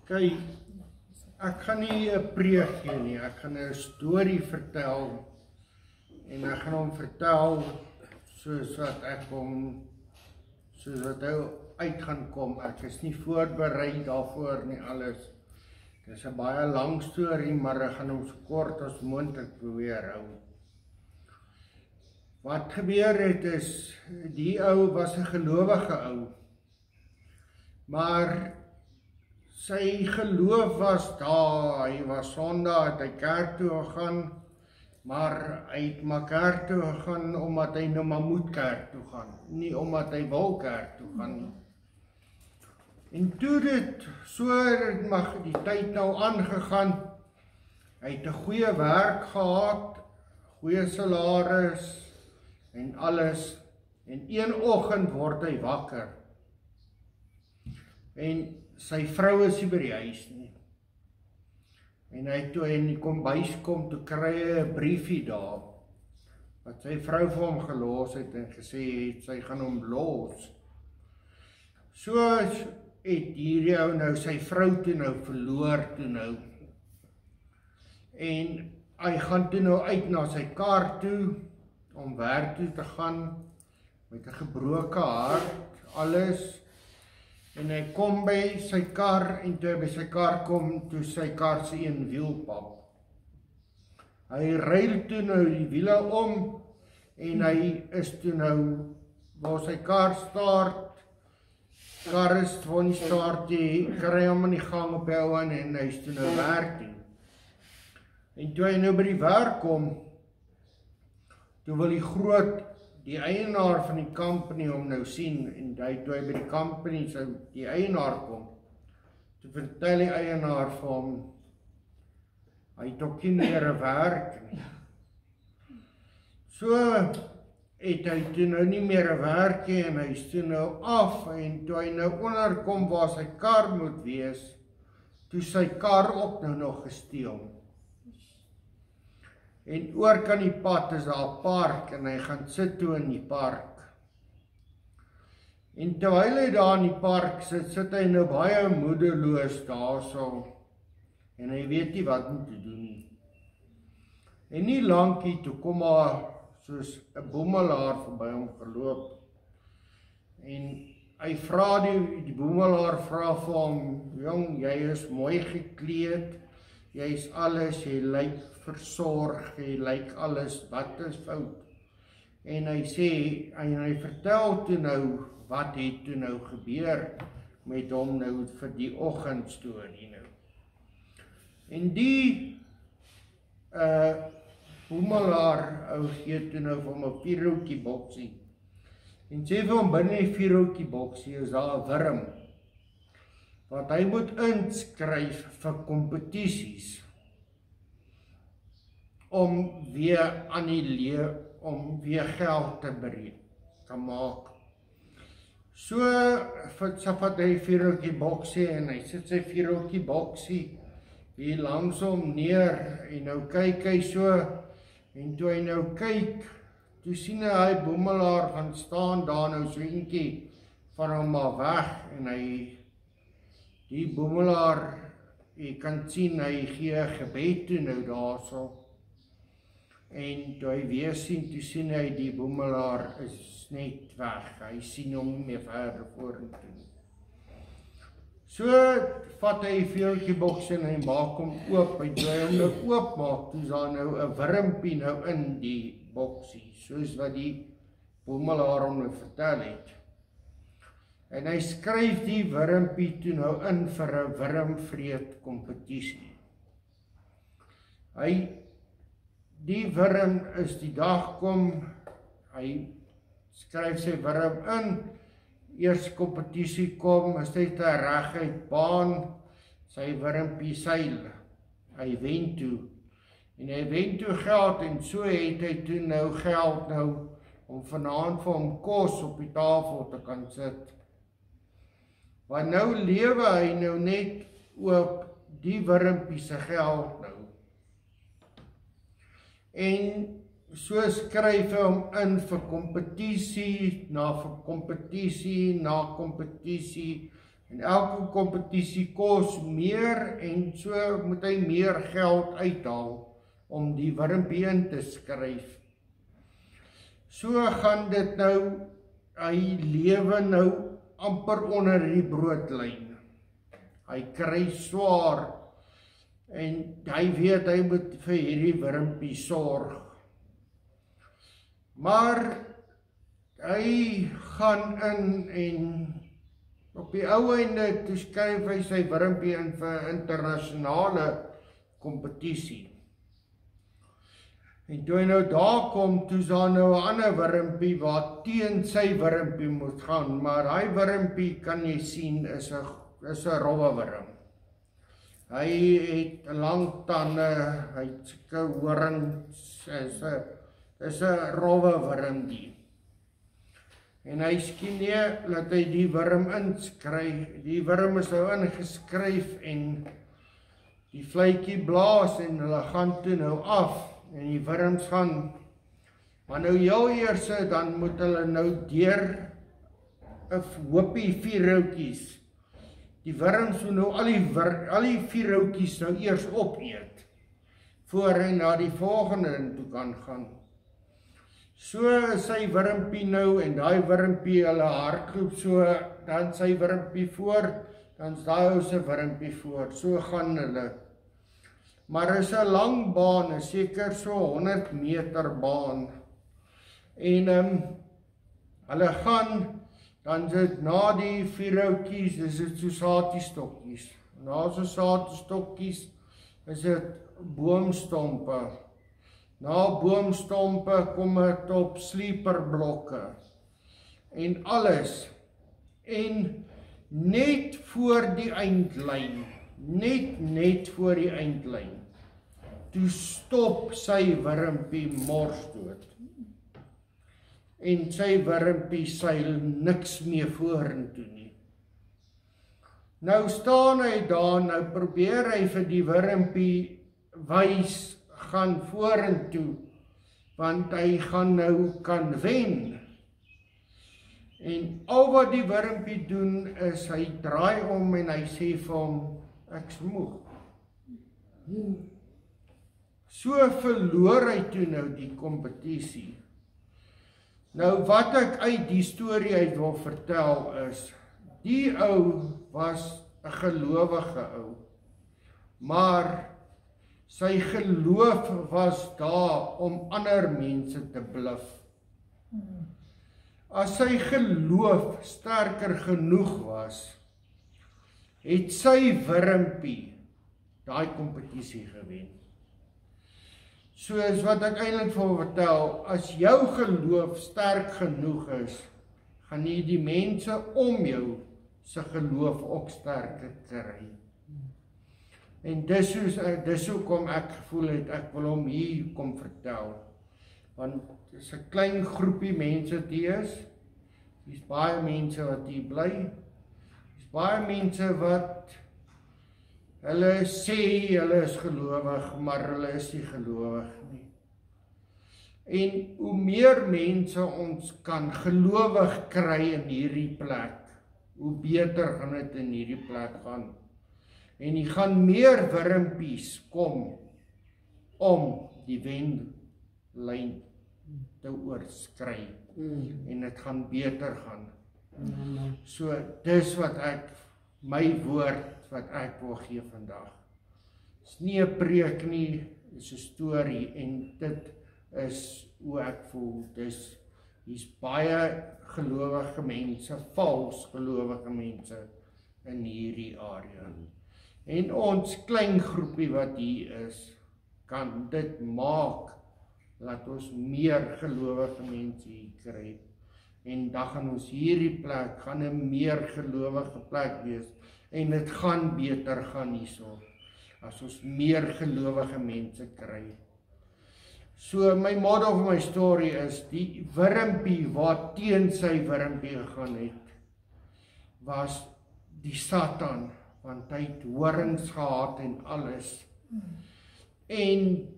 Kyk, ek gaan nie 'n preek gee nie, ek gaan 'n storie vertel en ek gaan hom vertel soos wat hy uit gaan kom. Ek is nie voorberei daarvoor nie alles. Dit is 'n baie lang storie, maar ek gaan hom so kort as moontlik probeer hou. Wat gebeur het is, die ou was 'n gelowige ou, maar sy geloof was daar, hy was Sondag, het hy kerk toe gegaan, maar hy het maar kerk toe gegaan omdat hy nou maar moet kerk toe gaan, nie omdat hy wil kerk toe gaan nie. En toe dit so mag die tyd nou aangegaan, hy het 'n goeie werk gehad, goeie salaris en alles, en een oggend word hy wakker. En sy vrou is nie by die huis nie. En hy toe in die kombuis kom, toe kry hy 'n briefie daar, wat sy vrou vir hom gelos het en gesê het, sy gaan hom los. So het hierdie ou nou sy vrou toe nou verloor toe nou. En hy gaan toe nou uit na sy kar toe, om werk toe te gaan, met 'n gebroke hart, alles. En hy kom by sy kar, en toe hy by sy kar kom, toe sy kar se een wiel pap. Hy ruil toe nou die wiele om, en hy is toe nou, waar sy kar start, kar is van die start, die kry hom in die gang op hou en hy is toe nou werk toe. En toe hy nou by die werk kom, toe wil die eienaar van die company hom nou sien, en toe hy by die company sou die eienaar kom, toe vertel die eienaar vir hom, hy het ook nie meer 'n werk nie. So het hy toe nou nie meer 'n werk nie, en hy is toe nou af, en toe hy nou onderkom waar sy kar moet wees, toe sy kar ook nou nog gesteel. En oor kan die pad is daar 'n park, en hy gaan sit toe in die park. En terwyl hy daar in die park sit hy nou baie moedeloos daarso, en hy weet nie wat om te doen nie. En nie lankie toe kom maar soos 'n boemelaar verby hom geloop. En hy vra die boemelaar vra vir hom, jong, jy is mooi gekleed, jy is alles, jy lyk versorg, jy lyk alles, wat is fout? En hy sê, en hy vertel toe nou, wat het toe nou gebeur met hom nou vir die oggendstorie nou. En die boemelaar ou gee toe nou vir hom 'n vierhoutjie boksie. En sê vir hom, binne die vierhoutjie boksie is daar 'n wurm, wat hy moet inskryf vir kompetisies, om weer aan die lewe, om weer geld te maak. So vat hy vierhoutjie boksie, en hy sit sy vierhoutjie boksie hier langs hom neer, en nou kyk hy so, en toe hy nou kyk, toe sien hy boemelaar gaan staan daar nou so eentjie van hom maar weg, en die boemelaar, jy kan sien, hy gee 'n gebed toe nou daarso. En toe hy weer sien, toe sien hy die boemelaar is net weg, hy sien hom nie meer verder vorentoe nie. So vat hy die vierhoutjie boksie en hy maak hom oop, en toe hy hom nou oop maak, toe is daar nou 'n wurmpie nou in die boksie, soos wat die boemelaar hom nou vertel het. En hy skryf die wurmpie toe nou in vir 'n wurmvreet kompetisie. Die wurm is die dag kom, hy skryf sy wurm in, eers kompetisie kom, is dit 'n reguit baan, sy wurmpie seil, hy wen toe, en hy wen toe geld, en so het hy toe nou geld nou, om vanaand vir hom kos op die tafel te kan sit. Want nou lewe hy nou net op die wurmpie se geld nou. En so skryf hy hom in vir kompetisie, na kompetisie, En elke kompetisie kos meer en so moet hy meer geld uithaal om die wurmpie in te skryf. So gaan dit nou, hy lewe nou amper onder die broodlyn. Hy kry swaar en hy weet hy moet vir hierdie wurmpie sorg. Maar hy gaan in en op die ou einde toe skryf hy sy wurmpie in vir internasionale kompetisie. En toe hy nou daar kom, toe is daar nou 'n ander wurmpie wat teen sy wurmpie moet gaan, maar hy wurmpie kan jy sien is 'n rowwe wurm. Hy het lang tande, hy het sulke horings, is 'n rowwe wurm die. En hy skien nie, laat hy die wurm inskryf, die wurm is nou ingeskryf en die vletjie blaas en hulle gaan toe nou af en die wurms gaan, maar nou heel eers dan moet hulle nou deur 'n hoopie vierhoutjies. Die wurms moet nou al die vierhoutjies nou eers opeet voor hy na die volgende toe kan gaan. So is sy wurmpie nou en daai wurmpie hulle hardloop so, dan sy wurmpie voor, dan is daai ou se wurmpie voor. So gaan hulle. Maar is 'n lang baan, seker so 100 meter baan. En hulle gaan, dan is dit na die vierhoutjies, is dit so saatiestokkies. Na so saatiestokkies is dit boomstompe. Na boomstompe kom dit op sleeperblokke en alles. En net voor die eindlyn, net voor die eindlyn, toe stop sy wurmpie morsdood. En sy wurmpie seil niks meer vorentoe nie. Nou staan hy daar, nou probeer hy vir die wurmpie wys, gaan vorentoe, want hy gaan nou kan wen. En al wat die wurmpie doen is, hy draai om en hy sê vir hom, ek's moeg. So verloor hy toe nou die kompetisie. Nou wat ek uit die storie uit wil vertel is, die ou was 'n gelowige ou, maar sy geloof was daar om ander mense te bluf. As sy geloof sterker genoeg was, het sy wurmpie daai kompetisie gewen. Soos wat ek eintlik wil vertel, as jou geloof sterk genoeg is, gaan jy die mense om jou se geloof ook sterker kry. En dis hoekom ek gevoel het, ek wil hom hier kom vertel. Want dit is 'n klein groepie mense die is baie mense wat hier bly, is baie mense wat, hulle sê hulle is gelowig, maar hulle is nie gelowig nie. En hoe meer mense ons kan gelowig kry in hierdie plek, hoe beter gaan dit in hierdie plek gaan. En die gaan meer wurmpies kom om die wenlyn te oorskry. En dit gaan beter gaan. So dis wat my woord wat ek wil gee vandag. Dis nie 'n preek nie, dis 'n storie en dit is hoe ek voel. Hier's baie gelowige mense, vals gelowige mense in hierdie area. En ons klein groepie wat hier is, kan dit maak dat ons meer gelowige mense hier kry. En dan gaan ons hierdie plek, gaan 'n meer gelowige plek wees, en dit gaan beter gaan hierso, as ons meer gelowige mense kry. So my model of my story is, die wurmpie wat teen sy wurmpie gegaan het, was die Satan, want hy het horings gehad en alles. En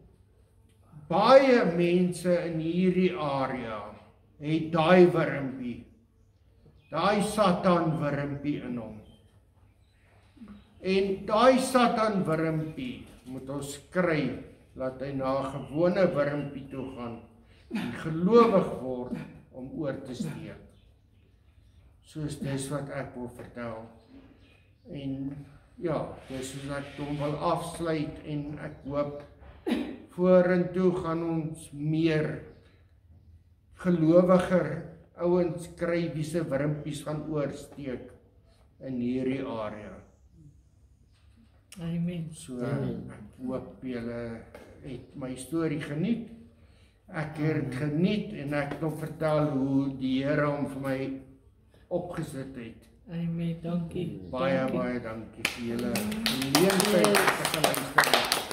baie mense in hierdie area het daai wurmpie, daai Satan wurmpie in hom. En daai Satan wurmpie moet ons kry, laat hy na 'n gewone wurmpie toe gaan en gelowig word om oor te steek. Soos dis wat ek wil vertel. En ja, dis soos ek hom wil afsluit en ek hoop vorentoe gaan ons meer gelowiger ouens kry wie se wurmpies gaan oorsteek in hierdie area. Amen. So ek hoop julle het my storie geniet. Ek het dit geniet en ek kan vertel hoe die Here hom vir my opgesit het. Amen, dankie. Baie dankie vir julle geleentheid om te luister.